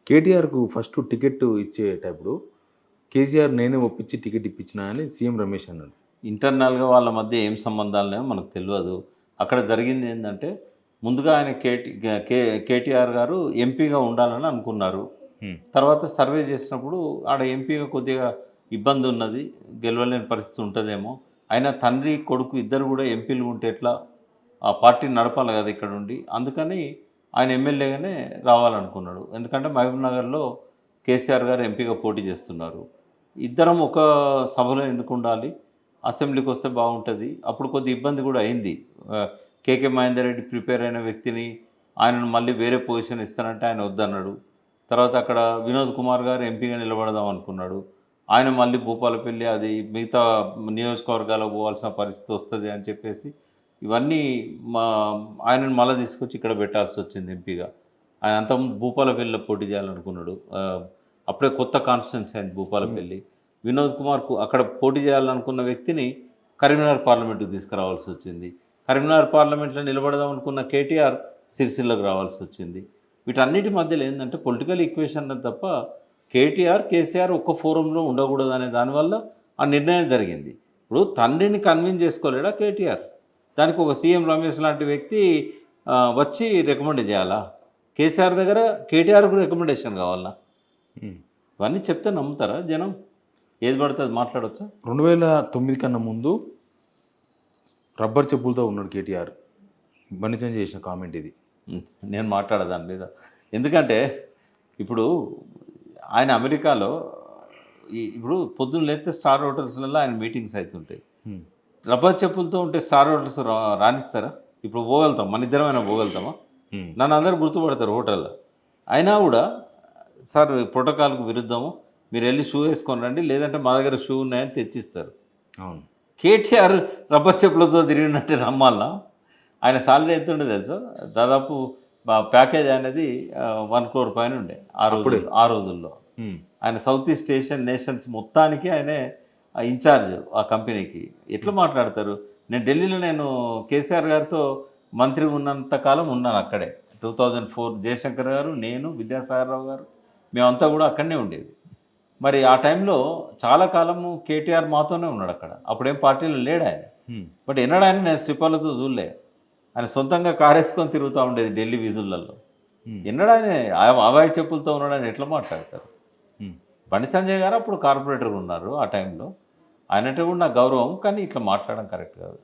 కేటీఆర్‌కు first ticket ఇచ్చేటప్పుడు కేసీఆర్ నేనే ఒప్పించి టికెట్ ఇప్పించినా అని సీఎం రమేష్ అన్నాడు. ఇంటర్నల్‌గా వాళ్ళ మధ్య ఏం సంబంధాలున్నాయో మనకు తెలవదు. అక్కడ జరిగింది ఏందంటే, ముందుగా ఆయన కేటీఆర్ గారు ఎంపీగా ఉండాలని అనుకున్నారు. హ్మ్. తర్వాత సర్వే చేసినప్పుడు ఆడ ఎంపీగా కొద్దిగా ఇబ్బంది ఉన్నది. గెలవలేని పరిస్థితి ఉంటదేమో. అయినా తండ్రి, కొడుకు ఇద్దరు గూడా ఎంపీలు ఉంటే ఎట్లా? ఆ పార్టీని నడపాలి గదా ఇక్కడుండి. అందుకని ఆయన ఎమ్మెల్యేగానే రావాలనుకున్నాడు. ఎందుకంటే మహబూబ్‌నగర్‌లో కేసీఆర్ గారు ఎంపీగా పోటీ చేస్తున్నారు. ఇద్దరం ఒక సభలో ఎందుకుండాలి? అసెంబ్లీకొస్తే బావుంటది. అప్పుడు కొద్దిగా ఇబ్బంది గూడా అయింది. కేకే మహేందర్ రెడ్డి ప్రిపేర్ అయిన వ్యక్తిని ఆయనను మళ్ళీ వేరే పొజిషన్ ఇస్తానంటే ఆయన వద్దన్నాడు. తర్వాత అక్కడ వినోద్ కుమార్ గారు ఎంపీగా నిలబడదాం అనుకున్నాడు. ఆయన మళ్ళీ భూపాలపల్లి అది మిగతా నియోజకవర్గాలకు పోవాల్సిన పరిస్థితి వస్తది అని చెప్పేసి ఇవన్నీ మా ఆయనను మళ్ళా తీసుకొచ్చి ఇక్కడ పెట్టాల్సొచ్చింది ఎంపీగా. ఆయన అంతకుముందు భూపాలపల్లిలో పోటీ చేయాలనుకున్నాడు. అప్పుడే కొత్త కాన్స్టిట్యున్సీ అయింది భూపాలపల్లి. వినోద్ కుమార్‌కు అక్కడ పోటీ చేయాలనుకున్న వ్యక్తిని కరీంనగర్ పార్లమెంట్‌కి తీసుకురావాల్సొచ్చింది. కరీంనగర్ పార్లమెంట్‌లో నిలబడదాం అనుకున్న కేటీఆర్ సిరిసిల్లకు రావాల్సొచ్చింది. వీటన్నిటి మధ్యలో ఏందంటే పొలిటికల్ ఈక్వేషన్ తప్ప కేటీఆర్, కేసీఆర్ ఒక్క ఫోరంలో ఉండకూడదనే దానివల్ల ఆ నిర్ణయం జరిగింది. ఇప్పుడు తండ్రిని కన్విన్స్ చేసుకోలేడా కేటీఆర్? దానికి ఒక సీఎం రమేష్ లాంటి వ్యక్తి వచ్చి రికమెండ్ చేయాలా? కేసీఆర్ దగ్గర కేటీఆర్‌కు రికమెండేషన్ కావాలా? హ్మ్. ఇవన్నీ చెప్తే నమ్ముతారా జనం? ఏది పడితే అది మాట్లాడొచ్చా? 2009 కన్నా ముందు రబ్బర్ చెప్పులతో ఉన్నాడు కేటీఆర్. బండి సంజయ్ చేసిన కామెంట్ ఇది. నేను మాట్లాడా దాని మీద. ఎందుకంటే ఇప్పుడు ఆయన అమెరికాలో ఇప్పుడు పొద్దున్న లేస్తే స్టార్ హోటల్స్‌లలో ఆయన మీటింగ్స్ అయితుంటాయి. హ్మ్. రబ్బర్ చెప్పులతో ఉంటే స్టార్ హోటల్స్ రానిస్తారా? ఇప్పుడు పోగలుగుతాం. మన ఇద్దరమైనా పోగలుగుతామా? హ్మ్. నన్ను అందరూ గుర్తుపడతారు హోటల్‌లో. అయినా కూడా సార్ ప్రోటోకాల్‌కు విరుద్ధము. మీరెళ్ళి షూ ఏసుకొని రండి. లేదంటే మా దగ్గర షూ ఉన్నాయని తెచ్చిస్తారు. అవును. కేటీఆర్ రబ్బర్ చెప్పులతో తిరిగినట్టే నమ్మాలా? ఆయన సాలరీ ఎంతుండే తెలుసా? దాదాపు ప్యాకేజ్ అనేది 1 crore పైన ఉండే ఆ రోజుల్లో. హ్మ్. ఆయన సౌత్ ఈస్ట్ ఏషియన్ నేషన్స్ మొత్తానికి ఆయనే ఇన్ఛార్జ్ ఆ కంపెనీకి. ఎట్లా మాట్లాడతారు? నేను కేసీఆర్ గారితో మంత్రిగా ఉన్నంత కాలం ఉన్నాను అక్కడే. 2004 జయశంకర్ గారు, నేను, విద్యాసాగర్ రావు గారు మేమంతా కూడా అక్కడనే ఉండేది. మరి ఆ టైంలో చాలా కాలము కేటీఆర్ మాతోనే ఉన్నాడక్కడ. అప్పుడేం పార్టీలో లేడాయన. హ్మ్. బట్ ఎన్నడాయన నేను శ్రీపాలతో చూడలే. ఆయన సొంతంగా కారేసుకొని తిరుగుతూ ఉండేది ఢిల్లీ వీధులలో. హ్మ్. ఎన్నడాయనే అవాయి చెప్పులతో ఉన్నాడని ఎట్లా మాట్లాడతారు? హ్మ్. బండి సంజయ్ గారు అప్పుడు కార్పొరేటర్‌గా ఉన్నారు ఆ టైంలో. ఆయనంటే కూడా నాకు గౌరవం. కానీ ఇట్లా మాట్లాడడం కరెక్ట్ కాదు.